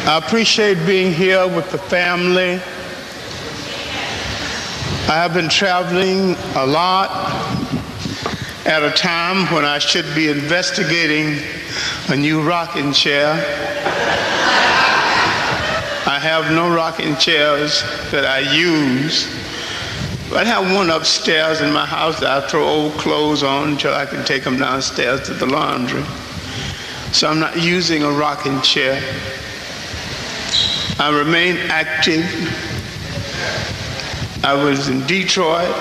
I appreciate being here with the family. I have been traveling a lot at a time when I should be investigating a new rocking chair. I have no rocking chairs that I use. But I have one upstairs in my house that I throw old clothes on until I can take them downstairs to the laundry. So I'm not using a rocking chair. I remain active. I was in Detroit,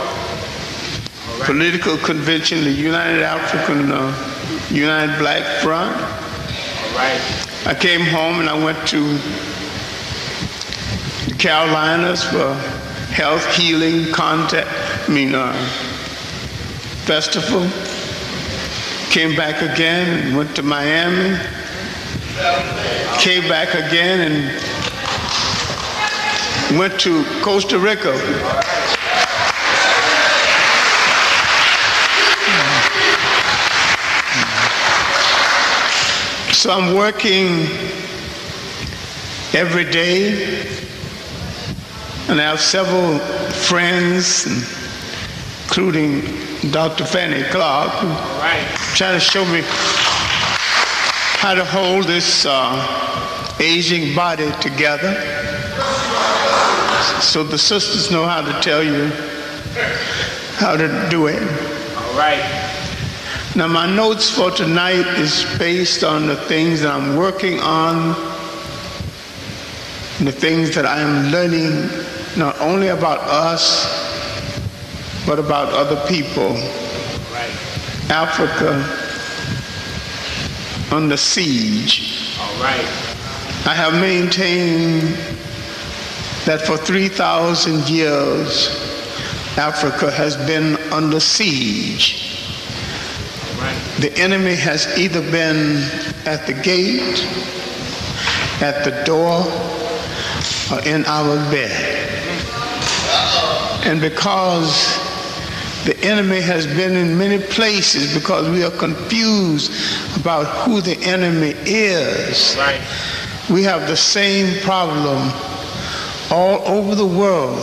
political convention, the United Black Front. I came home and I went to the Carolinas for health healing festival. Came back again and went to Miami. Came back again and went to Costa Rica. So I'm working every day, and I have several friends, including Dr. Clarke, who trying to show me how to hold this aging body together. So the sisters know how to tell you how to do it. All right. Now my notes for tonight is based on the things that I'm working on, and the things that I am learning, not only about us, but about other people. Right. Africa under siege. All right. I have maintained that for 3,000 years, Africa has been under siege. Right. The enemy has either been at the gate, at the door, or in our bed. And because the enemy has been in many places, because we are confused about who the enemy is, right, we have the same problem all over the world.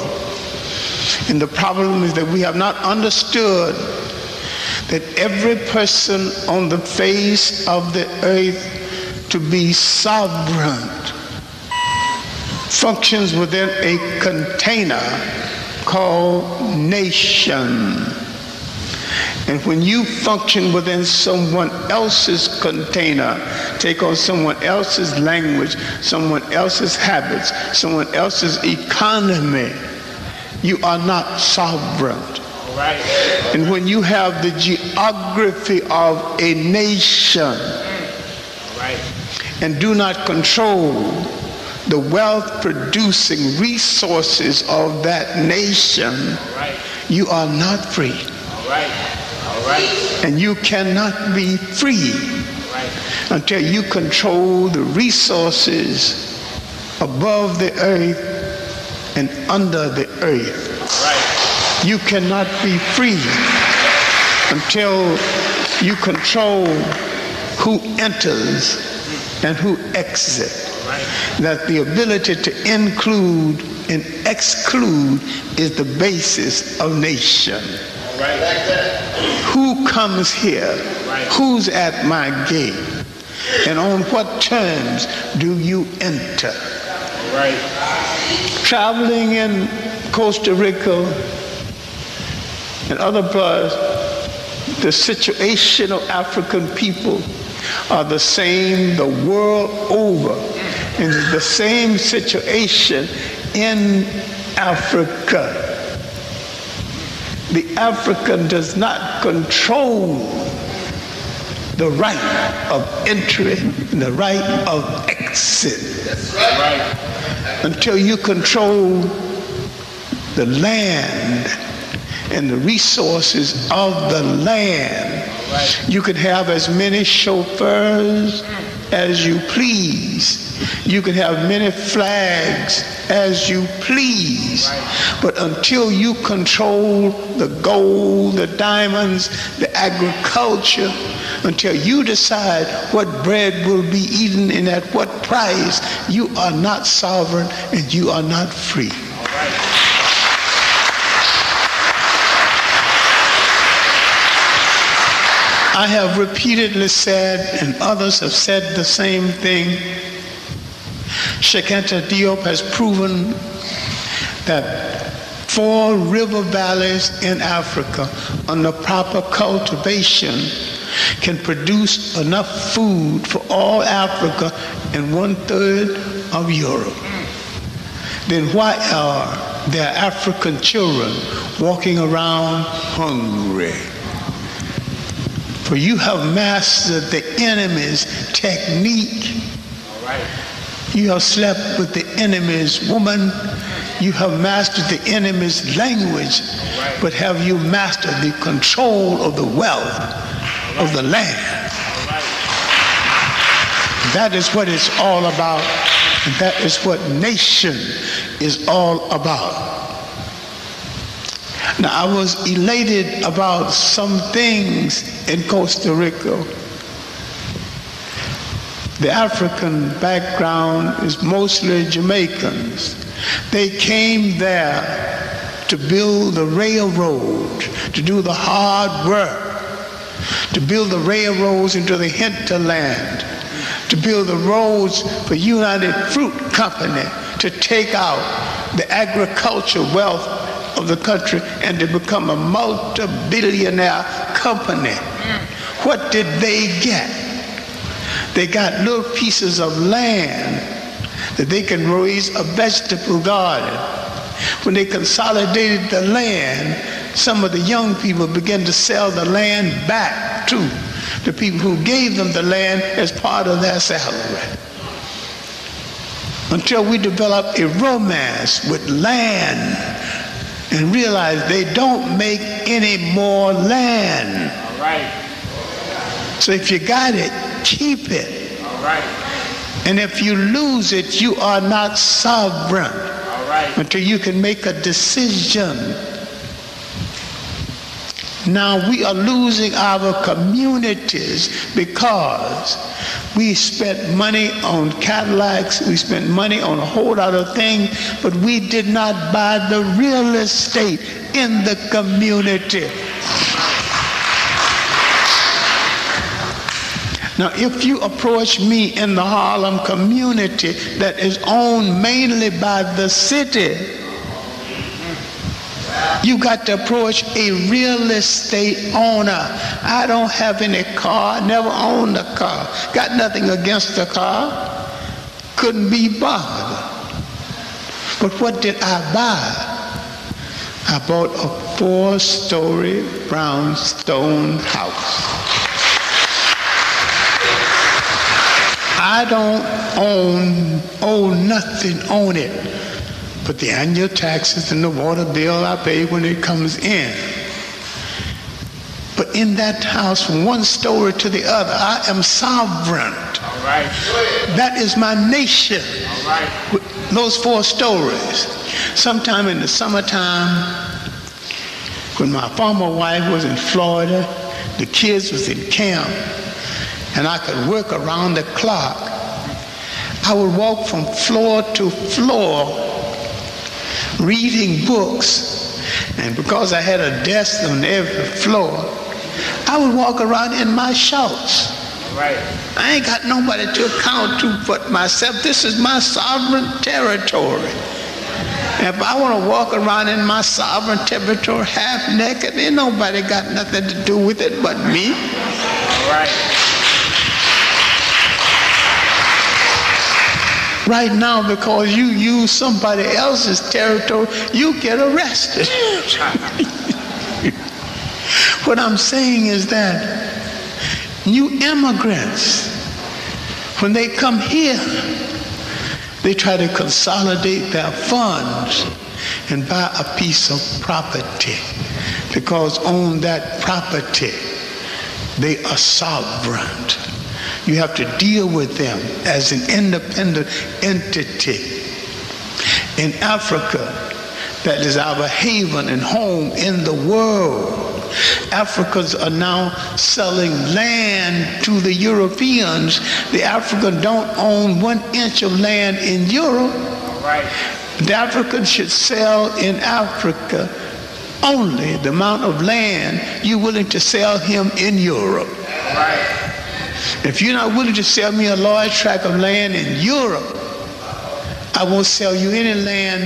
And the problem is that we have not understood that every person on the face of the earth to be sovereign functions within a container called nation. And when you function within someone else's container, take on someone else's language, someone else's habits, someone else's economy, you are not sovereign. Right. And when you have the geography of a nation, right, and do not control the wealth-producing resources of that nation, right, you are not free. All right. All right. And you cannot be free until you control the resources above the earth and under the earth. Right. You cannot be free until you control who enters and who exits. Right. That the ability to include and exclude is the basis of nation. Right. Who comes here? Right. Who's at my gate? And on what terms do you enter? Right. Traveling in Costa Rica and other parts, the situation of African people are the same the world over. And it's the same situation in Africa. The African does not control the right of entry and the right of exit. That's right. Until you control the land and the resources of the land. Right. You can have as many chauffeurs as you please. You can have many flags as you please. But until you control the gold, the diamonds, the agriculture, until you decide what bread will be eaten and at what price, you are not sovereign and you are not free. I have repeatedly said, and others have said the same thing, Sheikh Anta Diop has proven that 4 river valleys in Africa under proper cultivation can produce enough food for all Africa and 1/3 of Europe. Then why are there African children walking around hungry? For you have mastered the enemy's technique. All right. You have slept with the enemy's woman. You have mastered the enemy's language. Right. But have you mastered the control of the wealth of the land? Right. That is what it's all about. And that is what nation is all about. Now, I was elated about some things in Costa Rica. The African background is mostly Jamaicans. They came there to build the railroad, to do the hard work, to build the railroads into the hinterland, to build the roads for United Fruit Company to take out the agricultural wealth of the country and to become a multi-billionaire company. What did they get? They got little pieces of land that they can raise a vegetable garden. When they consolidated the land, some of the young people began to sell the land back to the people who gave them the land as part of their salary. Until we develop a romance with land and realize they don't make any more land. All right. So if you got it, keep it. All right. And if you lose it, you are not sovereign. All right. Until you can make a decision. Now we are losing our communities because we spent money on Cadillacs, we spent money on a whole lot of things, but we did not buy the real estate in the community. Now, if you approach me in the Harlem community that is owned mainly by the city, you got to approach a real estate owner. I don't have any car, never owned a car, got nothing against the car, couldn't be bothered. But what did I buy? I bought a 4-story brownstone house. I don't owe nothing on it but the annual taxes and the water bill I pay when it comes in. But in that house, from one story to the other, I am sovereign. All right. That is my nation. All right. With those 4 stories. Sometime in the summertime, when my former wife was in Florida, the kids was in camp, and I could work around the clock, I would walk from floor to floor reading books. And because I had a desk on every floor, I would walk around in my shorts. Right. I ain't got nobody to account to but myself. This is my sovereign territory. And if I want to walk around in my sovereign territory half naked, ain't nobody got nothing to do with it but me. All right. Right now, because you use somebody else's territory, you get arrested. What I'm saying is that new immigrants, when they come here, they try to consolidate their funds and buy a piece of property, because on that property they are sovereign. You have to deal with them as an independent entity. In Africa, that is our haven and home in the world. Africans are now selling land to the Europeans. The Africans don't own 1 inch of land in Europe. Right. The Africans should sell in Africa only the amount of land you're willing to sell him in Europe. Right. If you're not willing to sell me a large tract of land in Europe, I won't sell you any land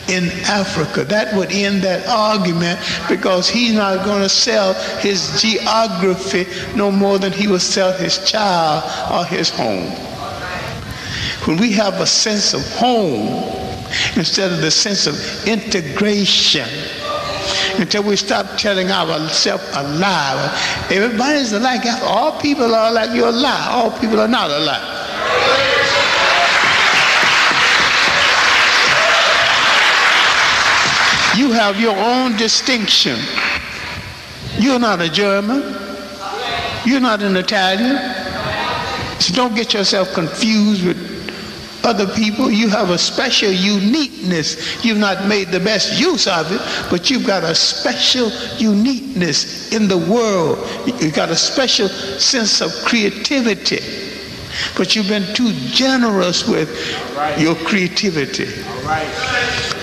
in Africa. That would end that argument, because he's not going to sell his geography no more than he will sell his child or his home. When we have a sense of home instead of the sense of integration, until we stop telling ourselves a lie. Everybody's alike. All people are like, you're a lie. All people are not alike. You have your own distinction. You're not a German. You're not an Italian. So don't get yourself confused with other people. You have a special uniqueness. You've not made the best use of it, but you've got a special uniqueness in the world. You've got a special sense of creativity, but you've been too generous with your creativity.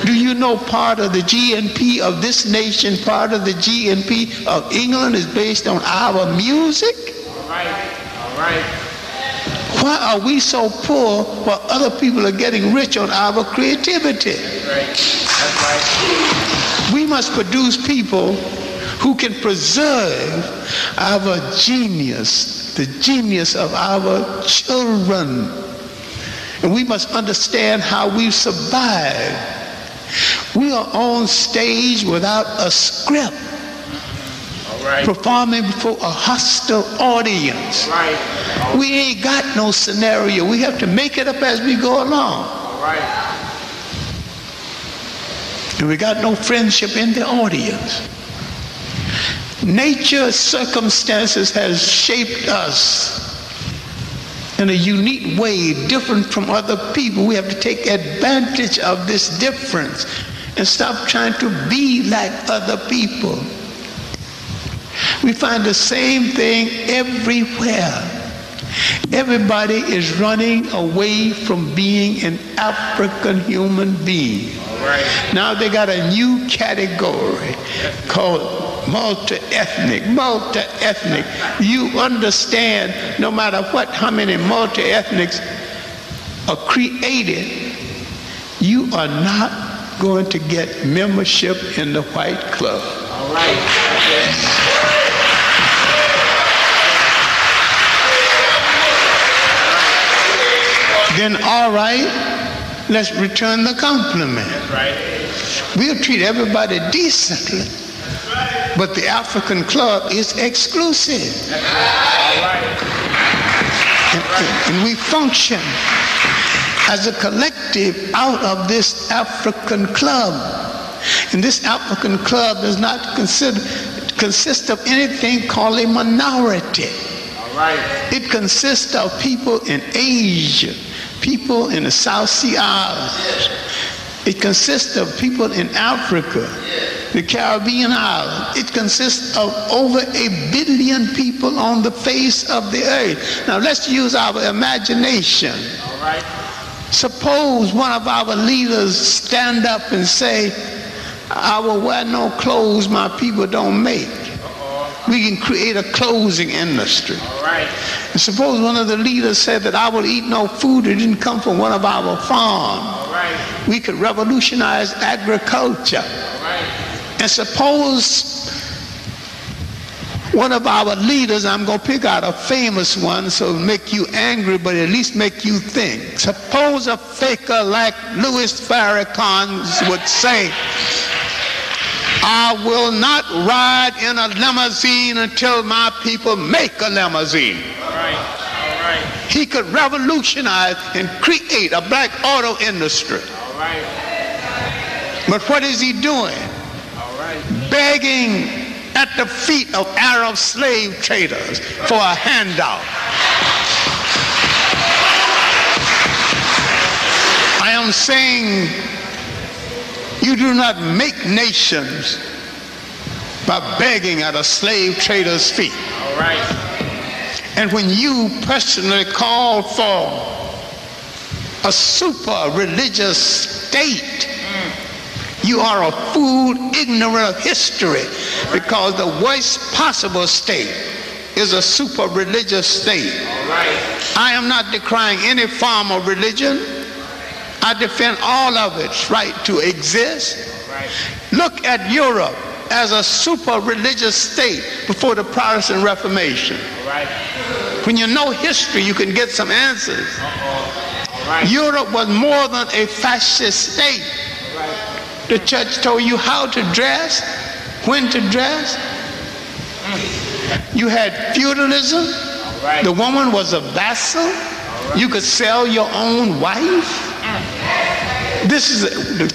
Do you know part of the GNP of this nation, part of the GNP of England is based on our music? All right. Why are we so poor while other people are getting rich on our creativity? That's right. We must produce people who can preserve our genius, the genius of our children. And we must understand how we survive. We are on stage without a script, performing before a hostile audience. We ain't got no scenario. We have to make it up as we go along. And we got no friendship in the audience. Nature's circumstances has shaped us in a unique way, different from other people. We have to take advantage of this difference and stop trying to be like other people. We find the same thing everywhere. Everybody is running away from being an African human being. Now they got a new category called multi-ethnic. Multi-ethnic. You understand, no matter how many multi-ethnics are created, you are not going to get membership in the white club. Then all right, let's return the compliment. We'll treat everybody decently, but the African club is exclusive. And we function as a collective out of this African club. And this African club does not consist of anything called a minority. It consists of people in Asia, people in the South Sea Islands. It consists of people in Africa, the Caribbean islands. It consists of over 1 billion people on the face of the earth. Now let's use our imagination. Suppose one of our leaders stand up and say, I will wear no clothes my people don't make. We can create a clothing industry. And suppose one of the leaders said that I will eat no food that didn't come from one of our farms. We could revolutionize agriculture. And suppose one of our leaders, I'm going to pick out a famous one so it'll make you angry, but at least make you think. Suppose a faker like Louis Farrakhan would say, I will not ride in a limousine until my people make a limousine. He could revolutionize and create a black auto industry. But what is he doing? Begging at the feet of Arab slave traders for a handout. am saying you do not make nations by begging at a slave trader's feet. All right. And when you personally call for a super religious state, you are a fool ignorant of history, because the worst possible state is a super religious state. All right. I am not decrying any form of religion. I defend all of its right to exist. All right. Look at Europe as a super religious state before the Protestant Reformation. All right. When you know history, you can get some answers. All right. Europe was more than a fascist state. All right. The church told you how to dress, when to dress. You had feudalism. Right. The woman was a vassal. Right. You could sell your own wife. This is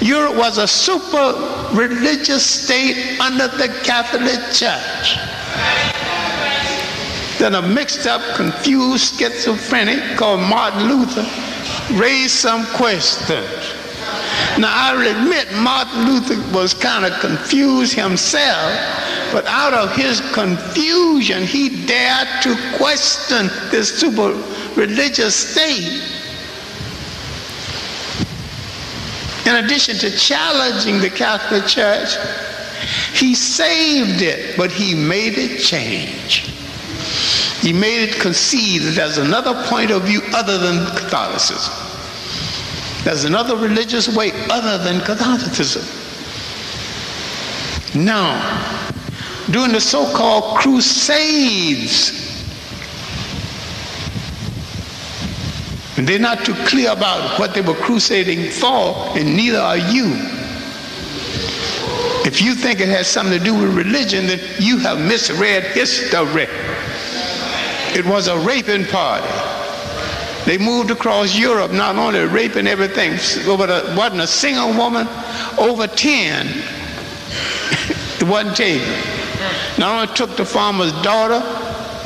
Europe was a super religious state under the Catholic Church. Then a mixed up, confused schizophrenic called Martin Luther raised some questions. Now I admit Martin Luther was kind of confused himself, but out of his confusion he dared to question this super religious state. In addition to challenging the Catholic Church, he saved it, but he made it change. He made it concede that there's another point of view other than Catholicism. There's another religious way other than Catholicism. Now, during the so-called Crusades, and they're not too clear about what they were crusading for, and neither are you. If you think it has something to do with religion, then you have misread history. It was a raping party. They moved across Europe, not only raping everything, but wasn't a single woman over 10. It wasn't taken. Not only took the farmer's daughter,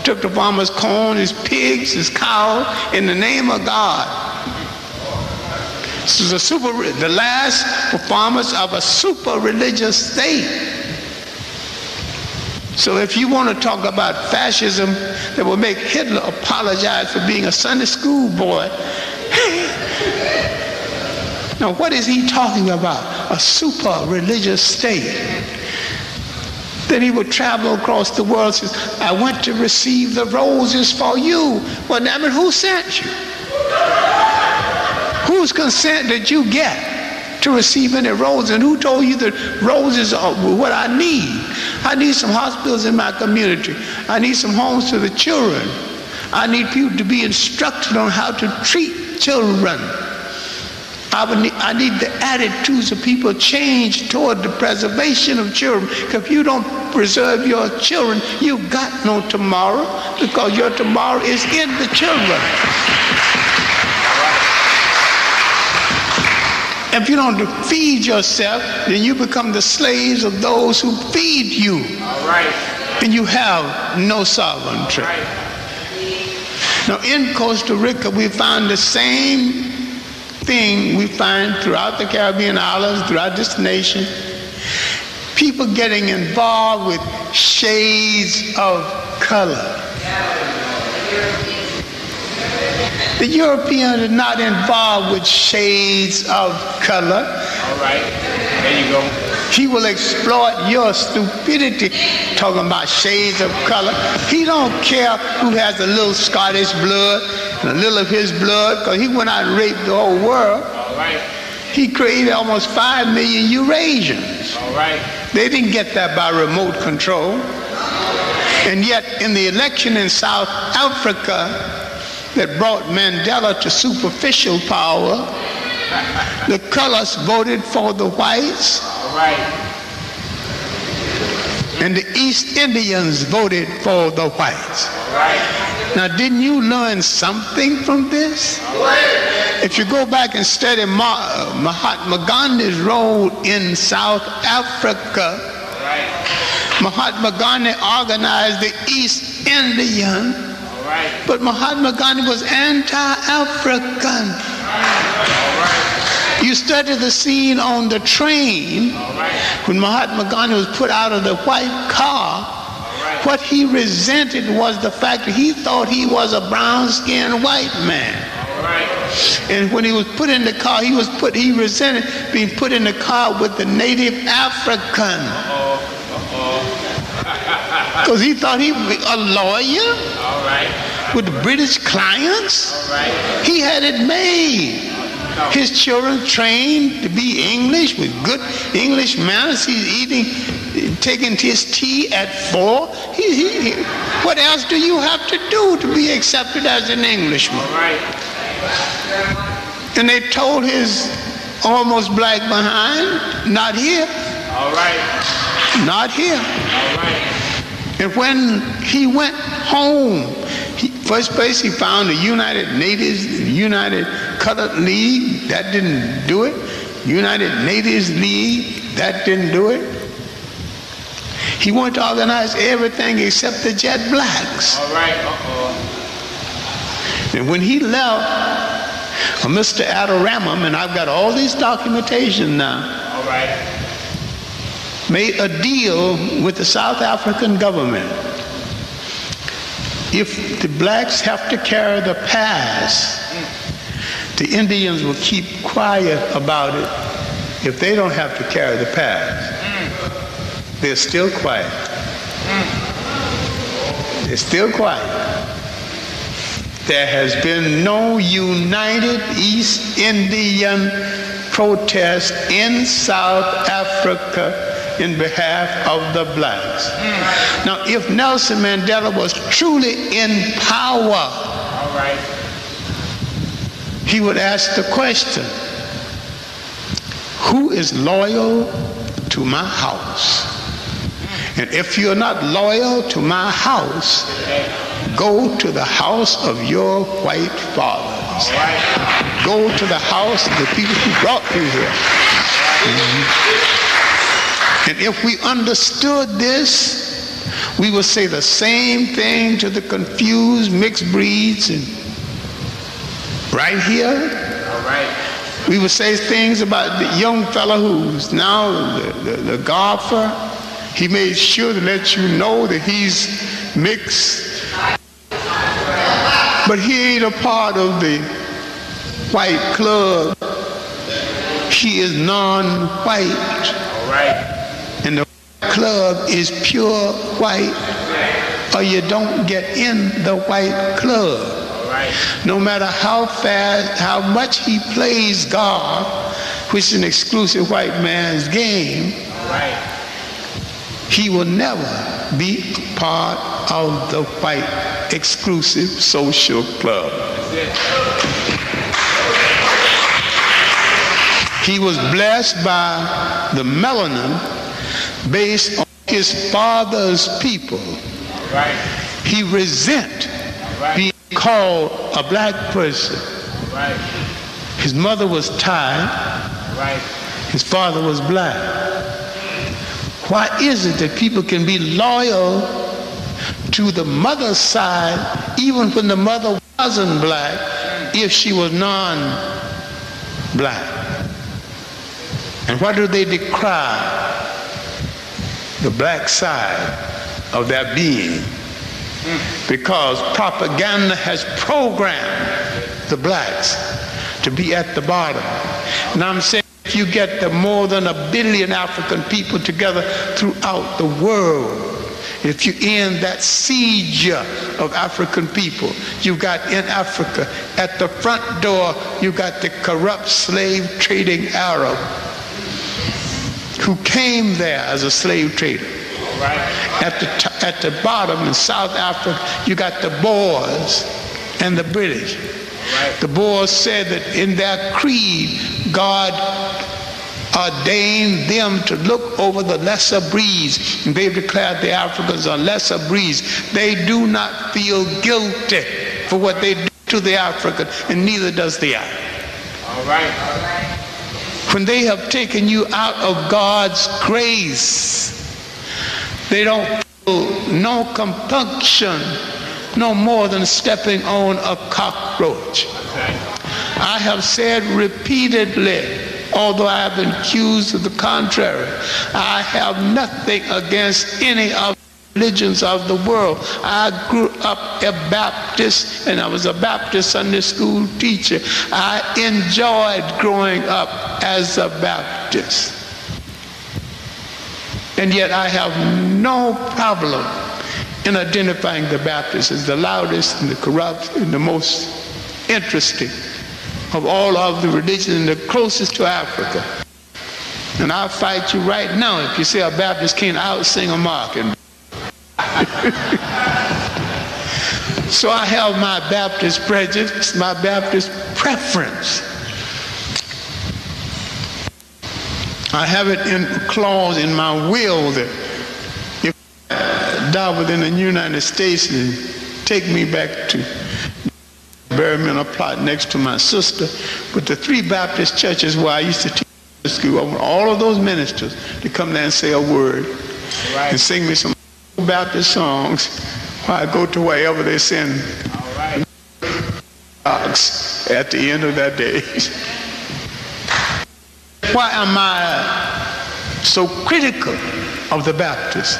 took the farmer's corn, his pigs, his cows, in the name of God. This is the last performance of a super religious state. So if you want to talk about fascism that will make Hitler apologize for being a Sunday school boy, now what is he talking about? A super religious state. Then he would travel across the world and says, I went to receive the roses for you. Well, I mean, who sent you? Whose consent did you get to receive any roses? And who told you that roses are what I need? I need some hospitals in my community. I need some homes for the children. I need people to be instructed on how to treat children. I need the attitudes of people change toward the preservation of children. Because if you don't preserve your children, you've got no tomorrow, because your tomorrow is in the children. If you don't feed yourself, then you become the slaves of those who feed you. All right. And you have no sovereignty. Right. Now in Costa Rica, we found the same thing we find throughout the Caribbean islands, throughout this nation. People getting involved with shades of color. The Europeans are not involved with shades of color. All right. There you go. He will exploit your stupidity talking about shades of color. He don't care who has a little Scottish blood and a little of his blood, because he went out and raped the whole world. All right. He created almost 5 million Eurasians. All right. They didn't get that by remote control. And yet in the election in South Africa that brought Mandela to superficial power, the colors voted for the whites. All right. And the East Indians voted for the whites. All right. Now, didn't you learn something from this? All right. If you go back and study Mahatma Gandhi's role in South Africa, All right. Mahatma Gandhi organized the East Indian, All right. but Mahatma Gandhi was anti-African. You study the scene on the train when Mahatma Gandhi was put out of the white car. What he resented was the fact that he thought he was a brown-skinned white man. And when he was put in the car, he resented being put in the car with the native African. Because he thought he was a lawyer with the British clients. He had it made. His children trained to be English with good English manners. He's taking his tea at 4. What else do you have to do to be accepted as an Englishman? And they told his almost black behind, not here. Not here. And when he went home, first place he found the United Natives, United Colored League. That didn't do it. United Natives League. That didn't do it. He wanted to organize everything except the jet blacks. And when he left, Mr. Adoramam, and I've got all these documentation now, made a deal with the South African government. If the blacks have to carry the pass, the Indians will keep quiet about it. If they don't have to carry the pass, they're still quiet. They're still quiet. There has been no united East Indian protest in South Africa in behalf of the blacks. Now, if Nelson Mandela was truly in power, he would ask the question, who is loyal to my house? And if you're not loyal to my house, go to the house of your white fathers. Go to the house of the people who brought you here. And if we understood this, we would say the same thing to the confused mixed breeds. And right here, we would say things about the young fellow who's now the golfer. He made sure to let you know that he's mixed. But he ain't a part of the white club. He is non-white. And the club is pure white, or you don't get in the white club. No matter how fast, how much he plays golf, which is an exclusive white man's game, he will never be part of the white exclusive social club. He was blessed by the melanin based on his father's people. He resent being called a black person. His mother was Thai. His father was black. Why is it that people can be loyal to the mother's side even when the mother wasn't black if she was non-black? And why do they decry the black side of their being? Because propaganda has programmed the blacks to be at the bottom. And I'm saying if you get the more than 1 billion African people together throughout the world, if you end that siege of African people, you've got in Africa, at the front door, you've got the corrupt slave trading Arab who came there as a slave trader. At the bottom in South Africa, you got the Boers and the British. The Boers said that in their creed, God ordained them to look over the lesser breeds, and they've declared the Africans are lesser breeds. They do not feel guilty for what they do to the African, and neither does the Arab. When they have taken you out of God's grace, they don't feel no compunction, no more than stepping on a cockroach. I have said repeatedly, although I have been accused of the contrary, I have nothing against any of the religions of the world. I grew up a Baptist, and I was a Baptist Sunday school teacher. I enjoyed growing up as a Baptist. And yet I have no problem in identifying the Baptists as the loudest and the corrupt and the most interesting of all of the religions and the closest to Africa. And I'll fight you right now if you say a Baptist can't out-sing a Markin. So I have my Baptist prejudice, my Baptist preference. I have it in a clause in my will that if I die within the United States, then take me back to bury me in a plot next to my sister. But the 3 Baptist churches where I used to teach school, I want all of those ministers to come there and say a word and sing me some Baptist songs while I go to wherever they send at the end of that day. Why am I so critical of the Baptists?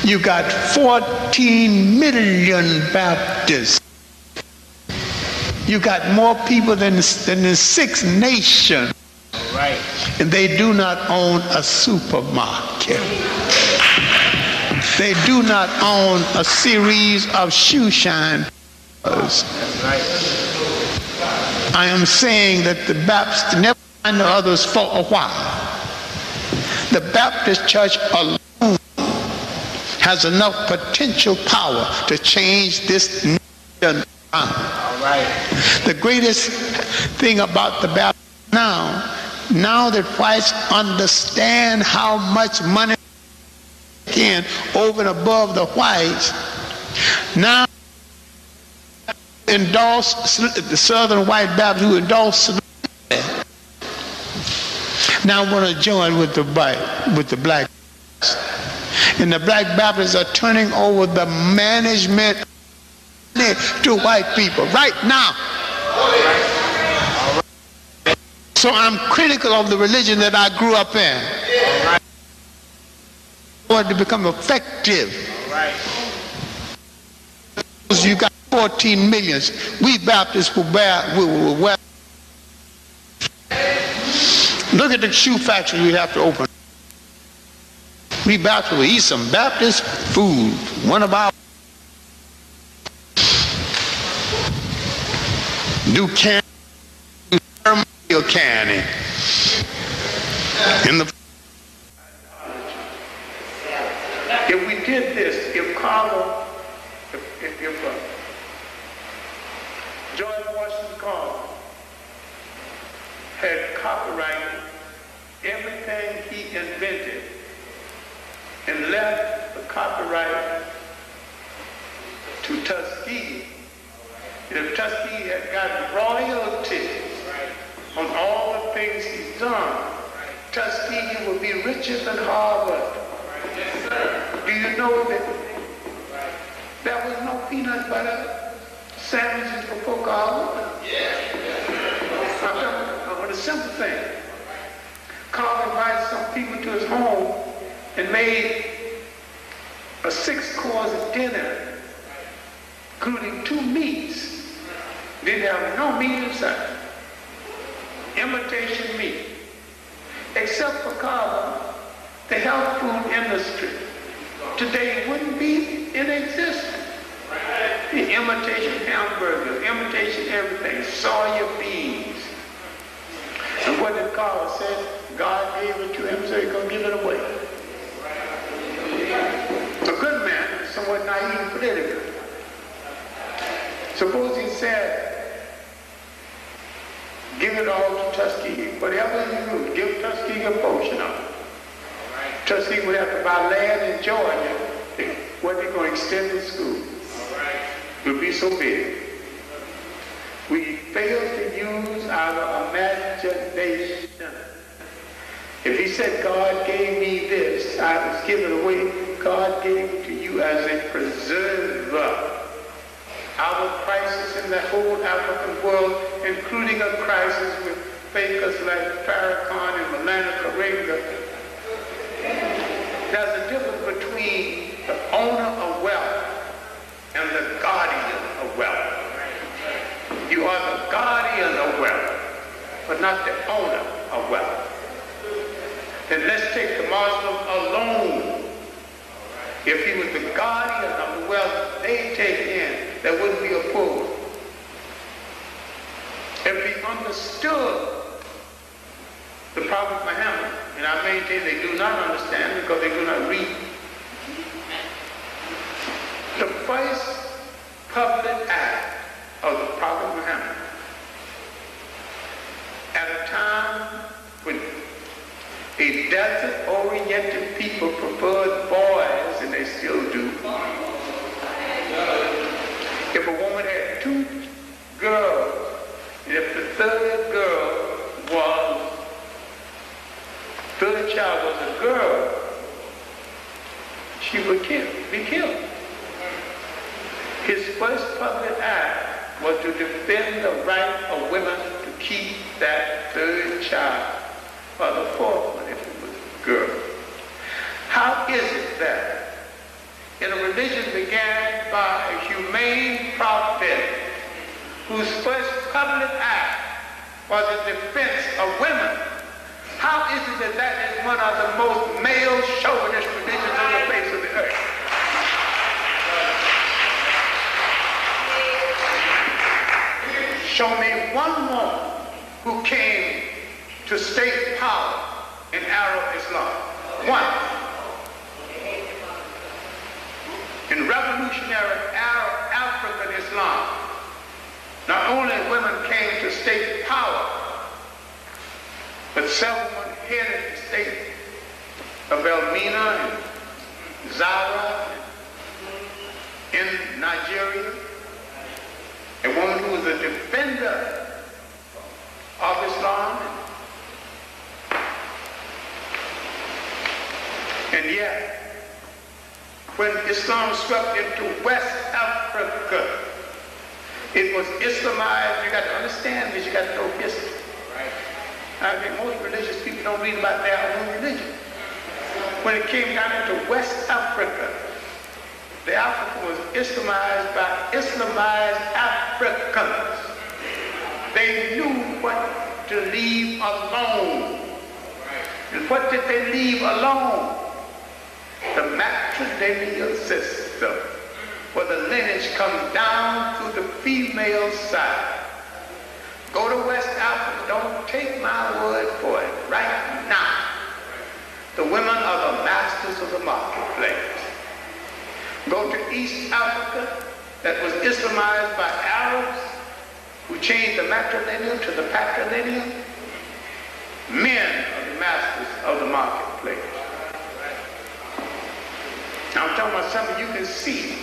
You got 14 million Baptists. You got more people than the 6 nations. Right. And they do not own a supermarket. They do not own a series of shoe shine. That's right. I am saying that the Baptists never find the others for a while. The Baptist church alone has enough potential power to change this nation around. All right. The greatest thing about the Baptists now that whites understand how much money can over and above the whites, now endorse the Southern white Baptists who endorse now want to join with the black. And the black Baptists are turning over the management to white people right now. So I'm critical of the religion that I grew up in. For it to become effective. You got 14 millions. We Baptists will wear. Look at the shoe factory we have to open. We Baptists will eat some Baptist food. One of our do canning, do ceremonial canning. If we did this, if George Washington Carver had copyrighted everything he invented and left the copyright to Tuskegee, if Tuskegee had gotten royalty on all the things he's done, Tuskegee would be richer than Harvard. Do you know that there was no peanut butter sandwiches for folk Harvard? On a simple thing. Carver invited some people to his home and made a 6-course dinner, including 2 meats. Didn't have no meat inside. Imitation meat. Except for Carver, the health food industry today wouldn't be in existence. The imitation hamburgers, imitation everything, soya beans. And what did Carver say? God gave it to him, so he's going to give it away. A good man, somewhat naive politically. Suppose he said, give it all to Tuskegee. Whatever you do, give Tuskegee a portion of it. Tuskegee would have to buy land in Georgia. What they going to extend the school? It would be so big. We fail to use our imagination. If he said, God gave me this, I was given away, God gave it to you as a preserver. Our crisis in the whole African world including a crisis with fakers like Farrakhan and Melania Karenga. There's a difference between the owner of wealth and the guardian of wealth. You are the guardian of wealth, but not the owner of wealth. Then let's take the Muslim alone. If he was the guardian of the wealth they take in, there wouldn't be a poor. If he understood the Prophet Muhammad, and I maintain they do not understand because they do not read. The first public act of the Prophet Muhammad, at a time when a desert-oriented people preferred boys, and they still do. If a woman had 2 girls, and if the third child was a girl, she would be killed. His first public act was to defend the right of women to keep that third child, or the fourth one if it was a girl. How is it that in a religion began by a humane prophet whose first public act was a defense of women, how is it that that is one of the most male chauvinist religions on the face of the earth? Show me one woman who came to state power in Arab Islam. One. In revolutionary Arab African Islam, not only women came to state power, but several headed the state of Elmina and Zara in Nigeria. A woman who was a defender of Islam. And yet, when Islam swept into West Africa, it was Islamized. You got to understand this, you got to know history. I think most religious people don't read about their own religion. When it came down into West Africa, the Africa was Islamized by Islamized Africans. They knew what to leave alone. And what did they leave alone? The matrilineal system, where the lineage comes down through the female side. Go to West Africa, don't take my word for it. Right now, the women are the masters of the marketplace. Go to East Africa, that was Islamized by Arabs, who changed the matrilineal to the patrilineal. Men are the masters of the marketplace. Now I'm talking about something you can see.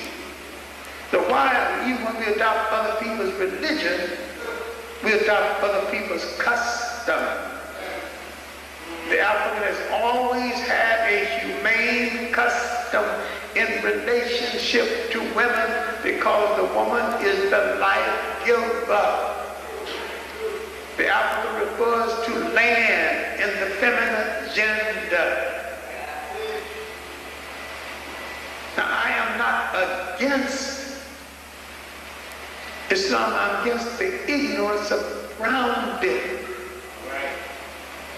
The why, even when we adopt other people's religion, we adopt other people's custom. The African has always had a humane custom in relationship to women because the woman is the life giver. The African refers to land in the feminine gender. Now I am not against Islam, I'm against the ignorance around it.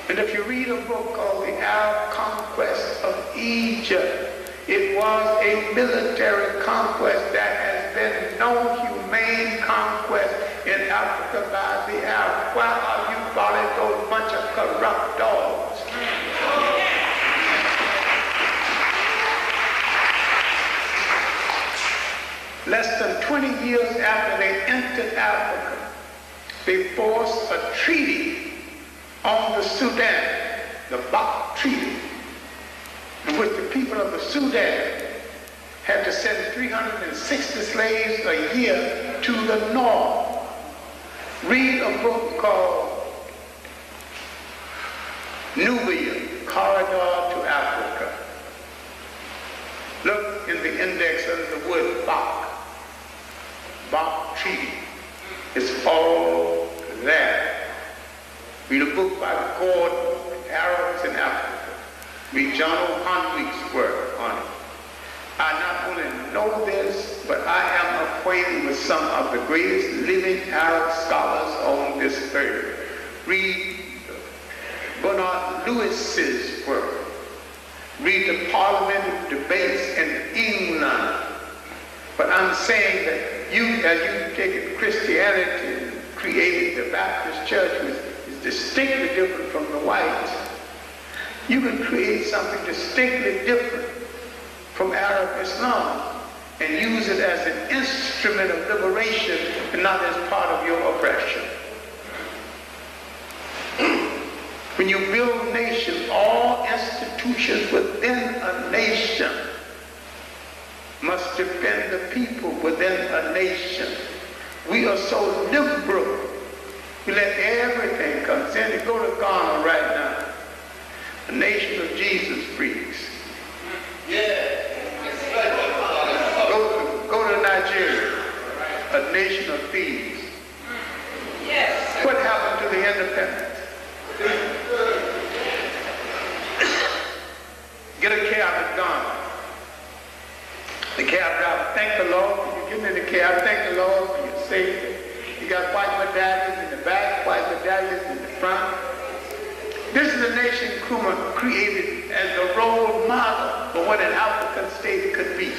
And if you read a book called The Arab Conquest of Egypt, it was a military conquest that has been no humane conquest in Africa by the Arabs. Why are you following those bunch of corrupt dogs? Less than 20 years after they entered Africa, they forced a treaty on the Sudan, the Bach Treaty, in which the people of the Sudan had to send 360 slaves a year to the north. Read a book called Nubia, Corridor to Africa. Look in the index under the word Bach. Bach Treaty. It's all Read a book by Gordon, Arabs in Africa. Read John O'Connor's work on it. I not only know this, but I am acquainted with some of the greatest living Arab scholars on this earth. Read Bernard Lewis's work. Read the parliamentary debates in England. But I'm saying that you, as you take Christianity and created the Baptist church, which is distinctly different from the whites, you can create something distinctly different from Arab Islam and use it as an instrument of liberation and not as part of your oppression. When you build nations, all institutions within a nation must defend the people within a nation. We are so liberal. We let everything come in. Go to Ghana right now, a nation of Jesus freaks. Yeah. Go to Nigeria, a nation of thieves. Yes. What happened to the independence? Get a cab in Ghana. The cab driver, thank the Lord. You get in the cab, thank the Lord for your safety. You got white medallions in the back, white medallions in the front. This is a nation Nkrumah created as a role model for what an African state could be.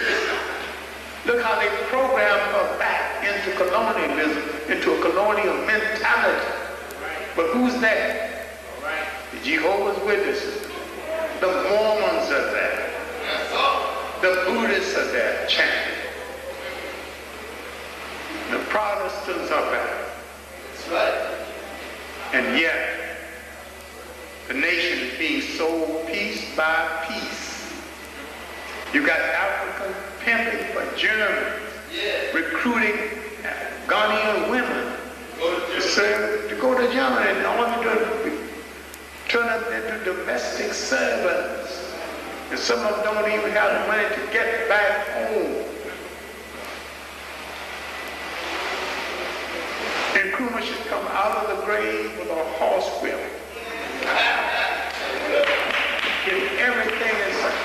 Look how they programmed her back into colonialism, into a colonial mentality. But who's there? The Jehovah's Witnesses. The Mormons are there. The Buddhists are there chanting. The Protestants are there. That's right. And yet, the nation is being sold piece by piece. You got Africans pimping for Germans, recruiting Ghanaian women to go to Germany and only to turn them into domestic servants. And some of them don't even have the money to get back home. And Nkrumah should come out of the grave with a horse whip. Give everything inside.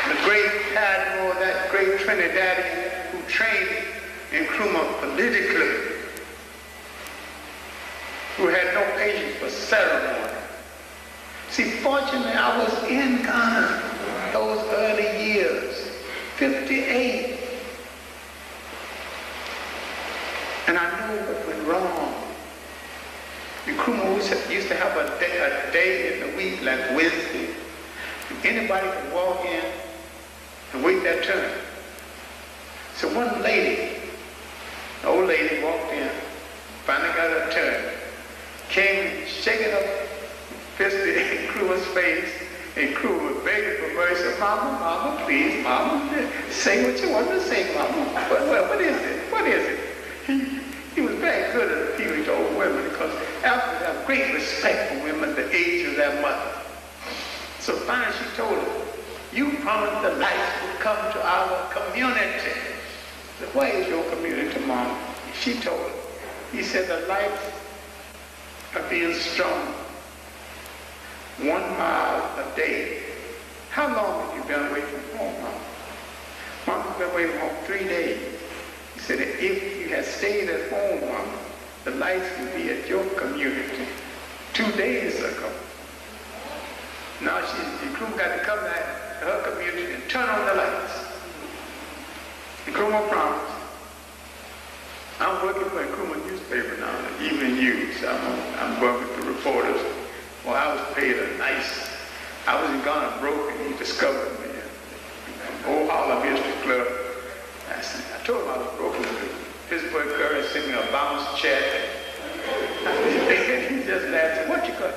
The great Admiral, that great Trinidadian who trained Nkrumah politically, who had no patience for ceremony. See, fortunately, I was in Ghana those early years, 58. And I knew what went wrong. Nkrumah used to have a day in the week, like Wednesday. And anybody could walk in and wait their turn. So one lady, an old lady, walked in, finally got her turn, came shaking up, fisted in Nkrumah's face, and Nkrumah begging for mercy. Mama, Mama, please, Mama, say what you want to say, Mama. What is it? What is it? He was very good at appealing to old women because Africans have great respect for women the age of their mother. So finally she told him, you promised the lights would come to our community. I said, where is your community, Mom? She told him. He said, the lights are being strung 1 mile a day. How long have you been away from home, Mom? Mom's been away from home 3 days. He said, if you had stayed at home, Mama, the lights would be at your community 2 days ago. Now Nkrumah got to come back to her community and turn on the lights. Nkrumah promised. I'm working for Nkrumah newspaper now, the Evening News. I'm working for reporters. Well, I was paid a nice. I was in Ghana broke, and he discovered me. Old Harlem History Club. I told him I was broke. Pittsburgh Curry sent me a bounce check. He just laughed. What you got?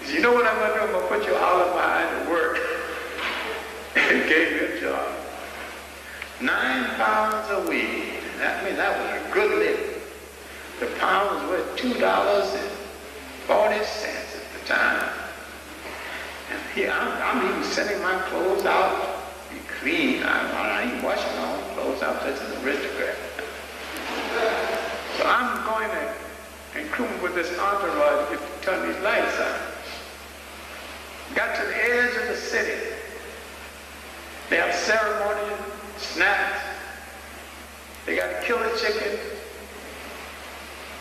He said, you know what I'm going to do? I'm going to put your alibi to work. He gave me a job. £9 a week. That means that was a good living. The pound was worth $2.40 at the time. And here I'm even sending my clothes out. Be clean. I ain't washing my own clothes out. That's an aristocrat. So I'm going to and Krumah with this entourage to turn these lights on. Got to the edge of the city. They have ceremony, snacks. They got to kill a chicken,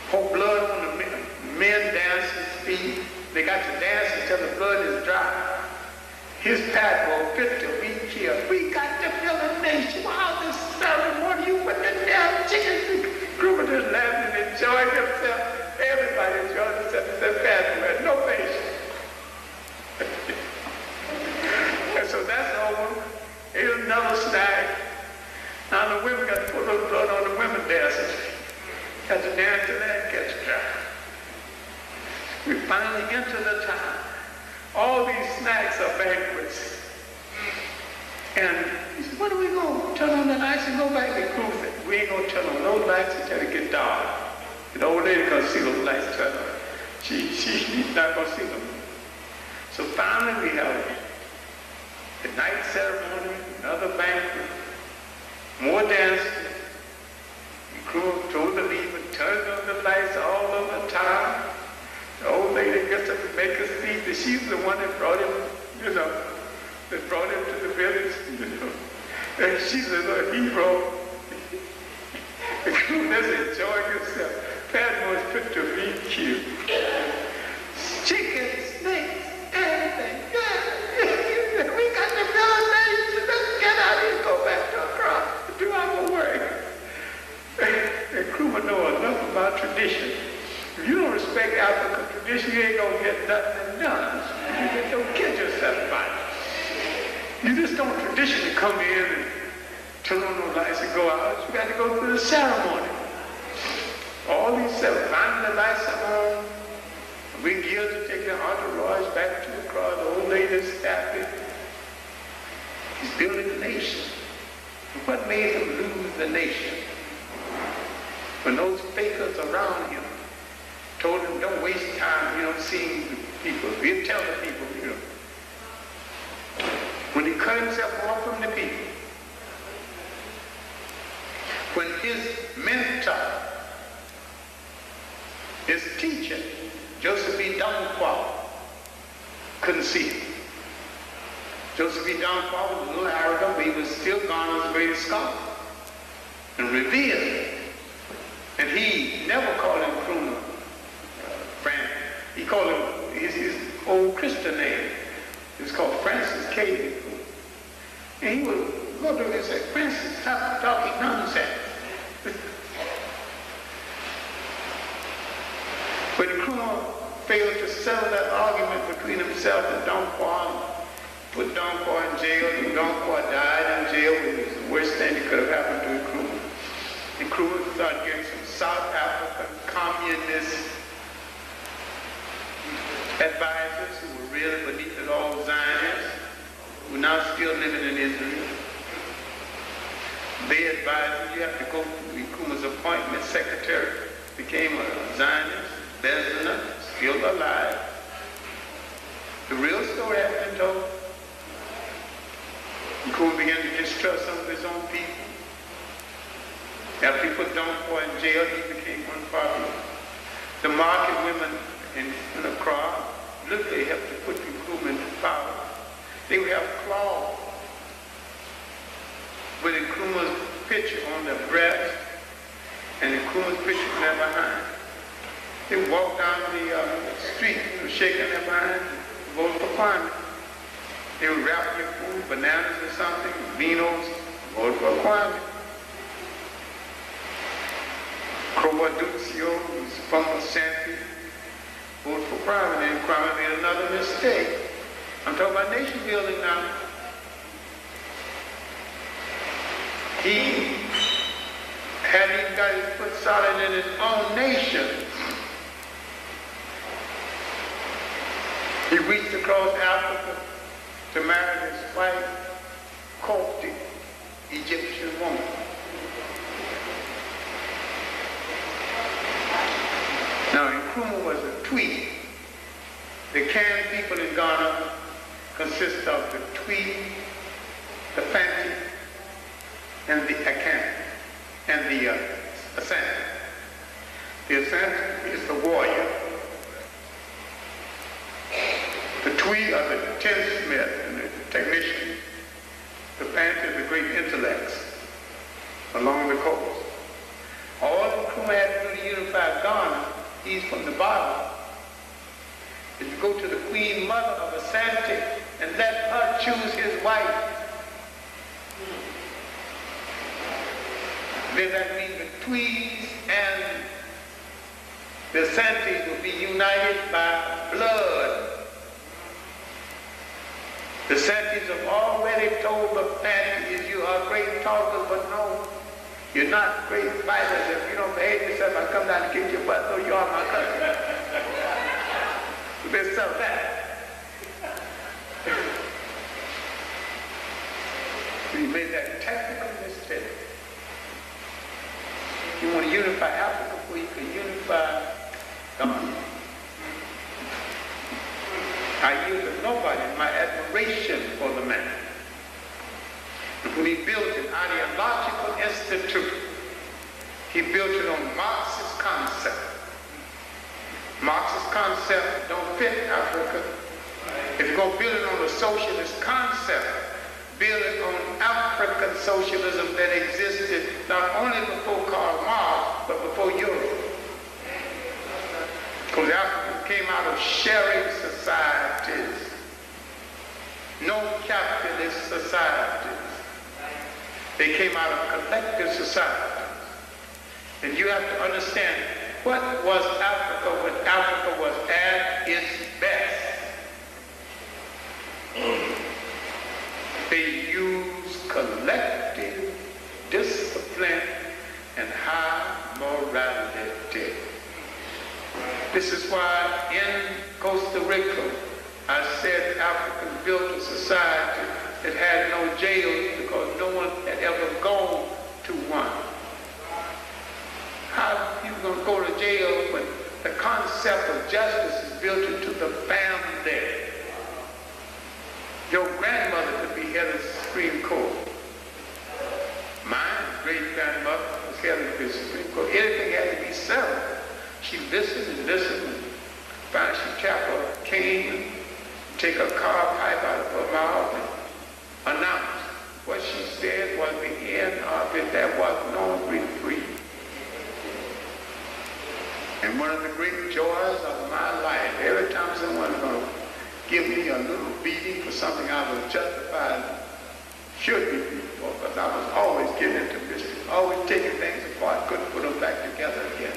pour blood on the men dancers' feet. They got to dance until the blood is dry. His patrol, fit to be killed. We got to build a nation. Wow, this ceremony, you put the damn chicken. Krumah just laughing and enjoying himself. Everybody enjoyed themselves. Their patrol had no patience. And so that's over. Here's another snack. Now the women got to put a little blood on the women dancers. Got to dance till that gets dry. We finally enter the town. All these snacks are banquets. And he said, when are we going to turn on the lights and go back to cruising? We ain't going to turn on those lights until it get dark. The old lady going to see those lights turn on. She's not going to see them. So finally we have the night ceremony, another banquet, more dancing. The crew told the leader, turned on the lights all over town. The old lady gets up and make a speech, and she's the one that brought him, that brought him to the village, And she's a little hero. The crew doesn't enjoy himself. Padmore's put to be cute. Chicken, snakes, everything. We got the village. Let's get out here and go back to Accra and do our work. And Krumah know enough about tradition. If you don't respect African tradition, you ain't gonna get nothing done. You just don't kid yourself about it. You just don't traditionally come in and turn on those lights and go out. You got to go through the ceremony. All these ceremonies, finally the lights are on. We geared to take the entourage back to the crowd. The old lady's happy. He's building a nation. And what made him lose the nation? When those fakers around him told him, don't waste time, seeing the people. We'll tell the people, When he cut himself off from the people, when his mentor, his teacher, Joseph B. Dunquall, couldn't see him. Joseph B. Dunquall was a little arrogant, but he was still Ghana's greatest scholar and revered. And he never called him Krumah, Francis. He called him his old Christian name. It was called Francis K. And he would go to him and say, Francis, stop talking nonsense. When Krumah failed to settle that argument between himself and Dunquall, put Dunquall in jail, and Dunquall died in jail, which was the worst thing that could have happened to Krumah. And Krumah started getting some South African communist advisors who were really beneath it all Zionists, who are now still living in Israel. They advised him, you have to go through Krumah's appointment secretary, became a Zionist, Bezalel, still alive. The real story has been told. Krumah began to distrust some of his own people. After he put Dunquall in jail, he became unpopular. The market women in Accra literally helped to put Krumah into power. They would have Clarke with Krumah's picture on their breast and Krumah's picture on their behind. They would walk down the street, shaking their behind, vote for Kwame. They would wrap their food, bananas or something, vinos, vote for Kwame. Crowa Duccio, who's from Ashanti, voted for Kwame, and Kwame made another mistake. I'm talking about nation building now. He hadn't even got his foot solid in his own nation. He reached across Africa to marry this white, Coptic Egyptian woman. Now, Nkrumah was a Twi. The Kan people in Ghana consist of the Twi, the Fanti, and the Akan, and the Asante. The Asante is the warrior. The Twi are the tinsmith and the technician. The Panther is the great intellects along the coast. All the crew had to do the unified Ghana, he's from the bottom. If you go to the Queen Mother of Asante and let her choose his wife, then that means the Tweeds and the Asantes will be united by blood. The Asantes have already told the Panthers, you are great talkers, but no, you're not great fighters. If you don't behave yourself, I'll come down and kick your butt, so you are my cousin. There's some of that. We made that technical mistake. You want to unify Africa before you can unify Ghana. I yield to nobody in my admiration for the man. When he built an ideological institute, he built it on Marxist concept. Marxist concept don't fit Africa. If you're going to build it on a socialist concept, build it on African socialism that existed not only before Karl Marx, but before Europe. Because Africans came out of sharing societies, no capitalist societies. They came out of collective societies. And you have to understand, what was Africa when Africa was at its best? They used collective discipline and high morality. This is why in Costa Rica, I said Africans built a society that had no jails because no one had ever gone to one. How are you going to go to jail when the concept of justice is built into the family? Your grandmother could be head of the Supreme Court. My great-grandmother was head of the Supreme Court. Anything had to be settled. She listened and listened, and finally she tapped her cane and take a carb pipe out of her mouth and announced what she said was the end of it. There was no retreat. And one of the great joys of my life, every time someone's going to give me a little beating for something I was justified, should be beaten for, because I was always getting into mischief, always taking things apart, couldn't put them back together again.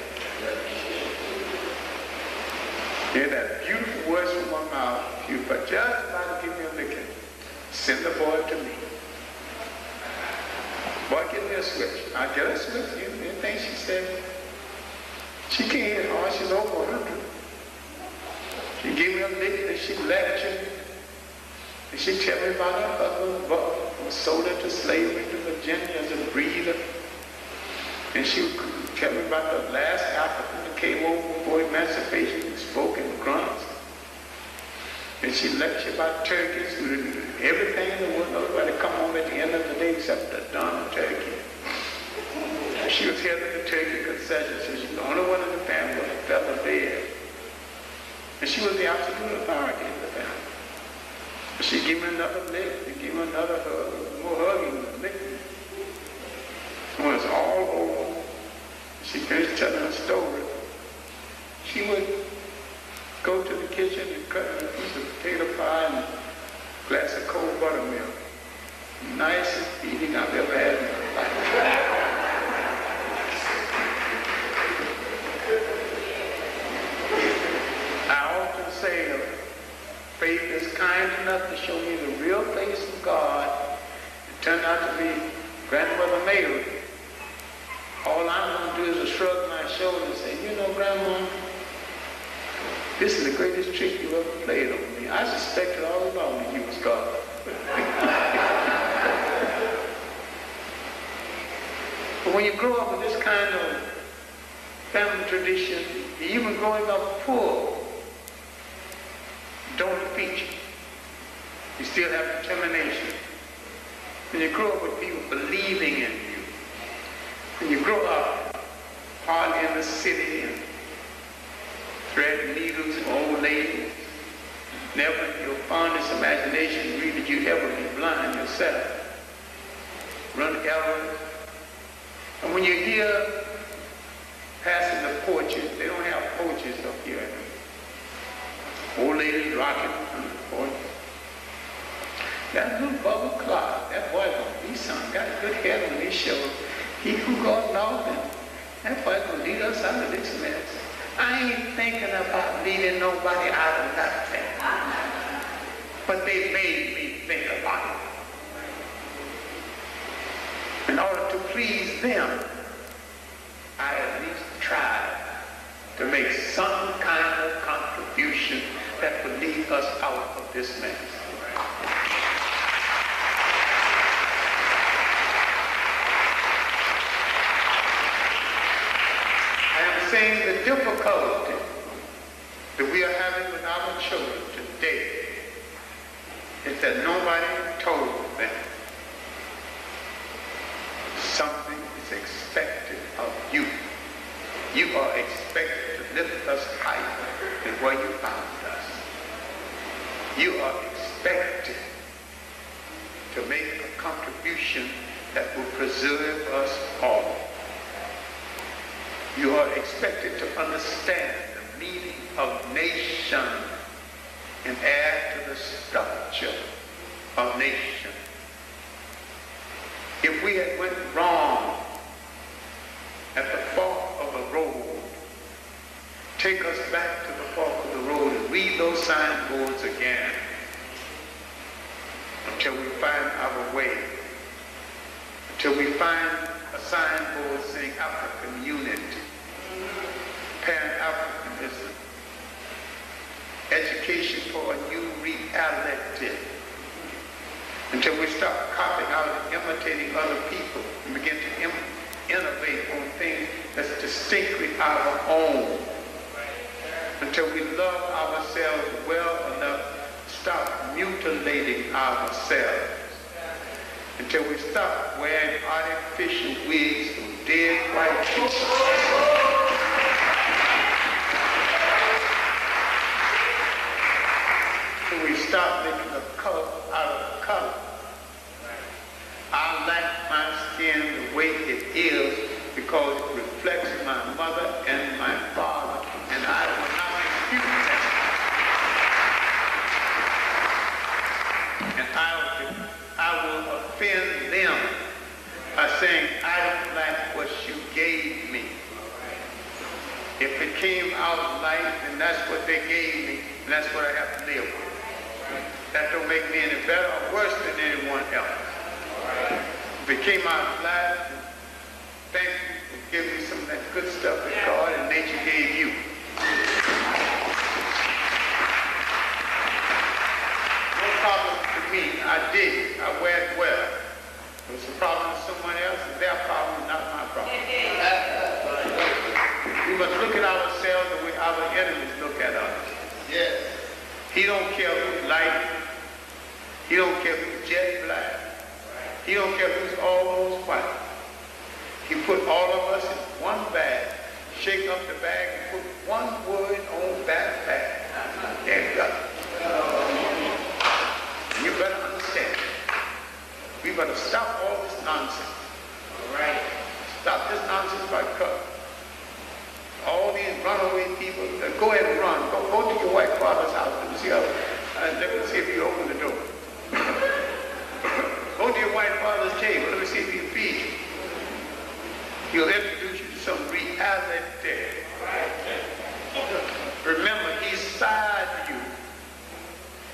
Hear that beautiful words from my mouth, if you but just about to give me a licking, send the boy to me. Boy, give me a switch. I get a switch. Anything she said, she can't hit hard, she's over 100. She gave me a lick and she lectured. And she tell me about her husband who was sold into slavery to Virginia as a breeder. And she would tell me about the last African that came over before emancipation and spoke in grunts. And she lectured about turkeys, everything in the world, nobody come home at the end of the day except the darn turkey. And she was head of the turkey concession, so she was the only one in the family with a feather bed. And she was the absolute authority in the family. But she gave me another lick, she gave me another hug, more hugging than licking. When it's all over, she finished telling her story. She would go to the kitchen and cut a piece of potato pie and a glass of cold buttermilk. Nicest eating I've ever had in my life. I often say, faith is kind enough to show me the real face of God. It turned out to be Grandmother Mary. All I'm going to do is shrug my shoulders and say, you know, Grandma, this is the greatest trick you ever played on me. I suspected all along that you was God. But when you grow up with this kind of family tradition, even growing up poor, don't defeat you. You still have determination. When you grow up with people believing in you, when you grow up hardly walking in the city and threading needles for old ladies. Never in your fondest imagination agree that you'd ever be blind yourself. Run errands. And when you hear passing the porches, they don't have porches up here anymore. Old ladies rocking on the porch. That little Bubba Clarke, that boy gonna be something. Got a good head on his shoulder. He who God loved him. That boy gonna lead us out of this mess. I ain't thinking about leading nobody out of nothing. But they made me think about it. In order to please them, I at least tried to make some kind of contribution that would lead us out of this mess. I am saying the difficulty that we are having with our children today is that nobody told them something is expected of you. You are expected to lift us higher than where you found us. You are expected to make a contribution that will preserve us all. You are expected to understand the meaning of nation and add to the structure of nation. If we had went wrong at the fork of a road, take us back to the fork of the road and read those signboards again until we find our way, until we find a signboard saying African unity, Pan-Africanism, education for a new reality, until we stop copying out and imitating other people and begin to innovate on things that's distinctly our own, until we love ourselves well enough to stop mutilating ourselves, until we stop wearing artificial wigs from dead white people. Until we stop making a color out of color. I like my skin the way it is because it reflects my mother and my father, and I will not dispute that. And I will offend them by saying, I don't like what you gave me. If it came out light, then that's what they gave me, and that's what I have to live with. That don't make me any better or worse than anyone else. If it came out flat, thank you for giving me some of that good stuff that God and nature gave you. No problem to me. I dig it. I wear it well. If it's a problem to someone else, it's their problem, not my problem. We must look at ourselves the way our enemies look at us. Yes. He don't care who's light. He don't care who's jet black. He don't care who's almost white. He put all of us in one bag, shake up the bag, and put one word on backpack. There you go. You better understand. We better stop all this nonsense. All right? Stop this nonsense by cut. All these runaway people, go ahead and run. Go to your white father's house. Let me see if you open the door. Go to your white father's table. Let me see if he can feed you. He'll introduce you to some reality. Remember, he sized you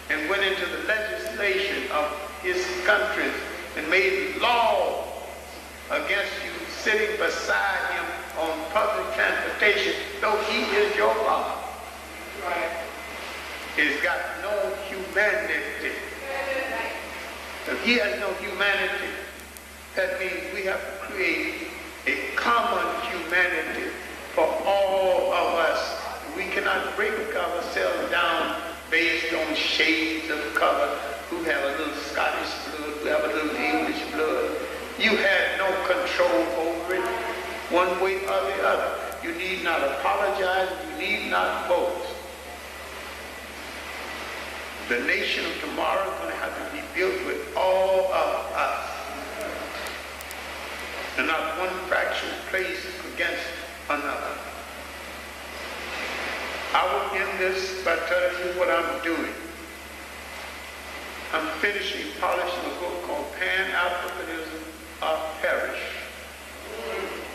and went into the legislation of his countries and made law against you sitting beside him on public transportation, though he is your father. He's got no humanity. If he has no humanity, that means we have to create a common humanity for all of us. We cannot break ourselves down based on shades of color, who have a little Scottish blood, who have a little English blood. You had no control over it. one way or the other. You need not apologize, you need not boast. The nation of tomorrow is going to have to be built with all of us. And not one fraction plays against another. I will end this by telling you what I'm doing. I'm finishing polishing a book called Pan-Africanism or Perish.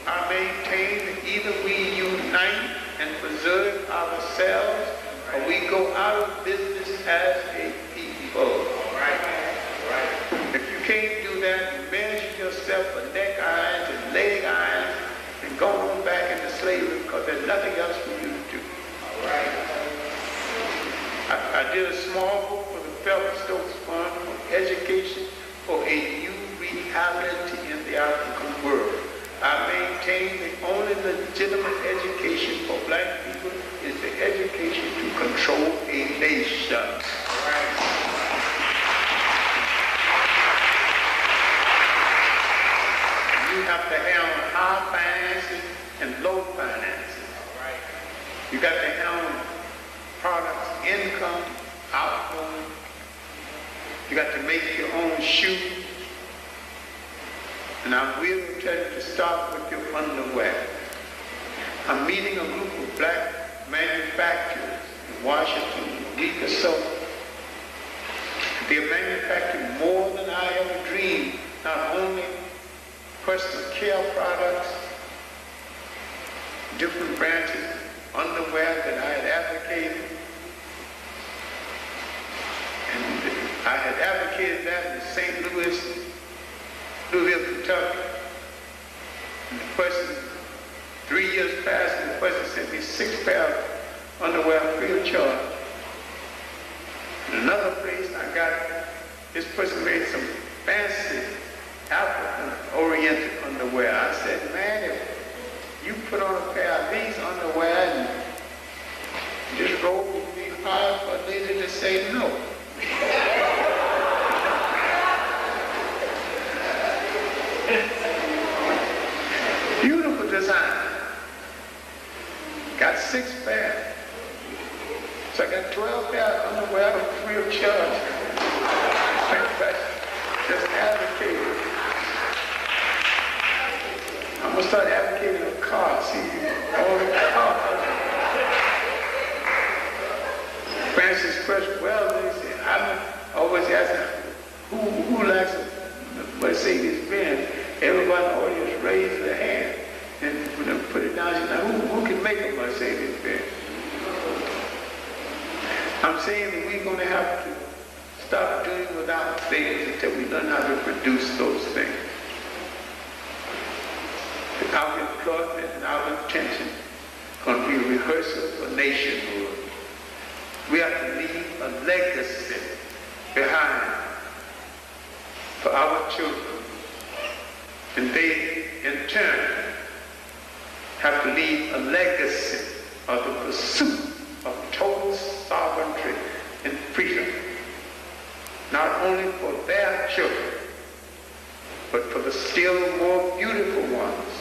I maintain that either we unite and preserve ourselves or we go out of business as a people. If you can't do that, you measure yourself for neck irons and leg irons and go on back into slavery because there's nothing else for you to do. I did a small book for the Phelps Stokes Fund on education for a new reality in the African world. I maintain the only legitimate education for black people is the education to control a nation. You have to handle high finances and low finances. You got to handle products, income, outgoing. You got to make your own shoes. And I will tell you to start with your underwear. I'm meeting a group of black manufacturers in Washington in a week or so. They're manufacturing more than I ever dreamed, not only personal care products, different branches, underwear that I had advocated. And I had advocated that in St. Louisville, Kentucky. And the person, 3 years passed, and the person sent me 6 pairs of underwear free of charge. In another place, I got, this person made some fancy African-oriented underwear. I said, man, if you put on a pair of these underwear and this robe would be hard for a lady to say no. Beautiful design. Got 6 pairs. So I got 12 pairs of underwear free of charge. Just advocating. I'm going to start advocating a car. See, all the car. Francis question, well, they say, I'm always asking, who likes a Mercedes Benz? Everybody in the audience raised their hand. And when they put it down, they said, who can make a Mercedes Benz? I'm saying that we're going to have to stop doing without things until we learn how to produce those things. Our employment and our intention is going to be a rehearsal for nationhood. We have to leave a legacy behind for our children. And they, in turn, have to leave a legacy of the pursuit of total sovereignty and freedom, not only for their children, but for the still more beautiful ones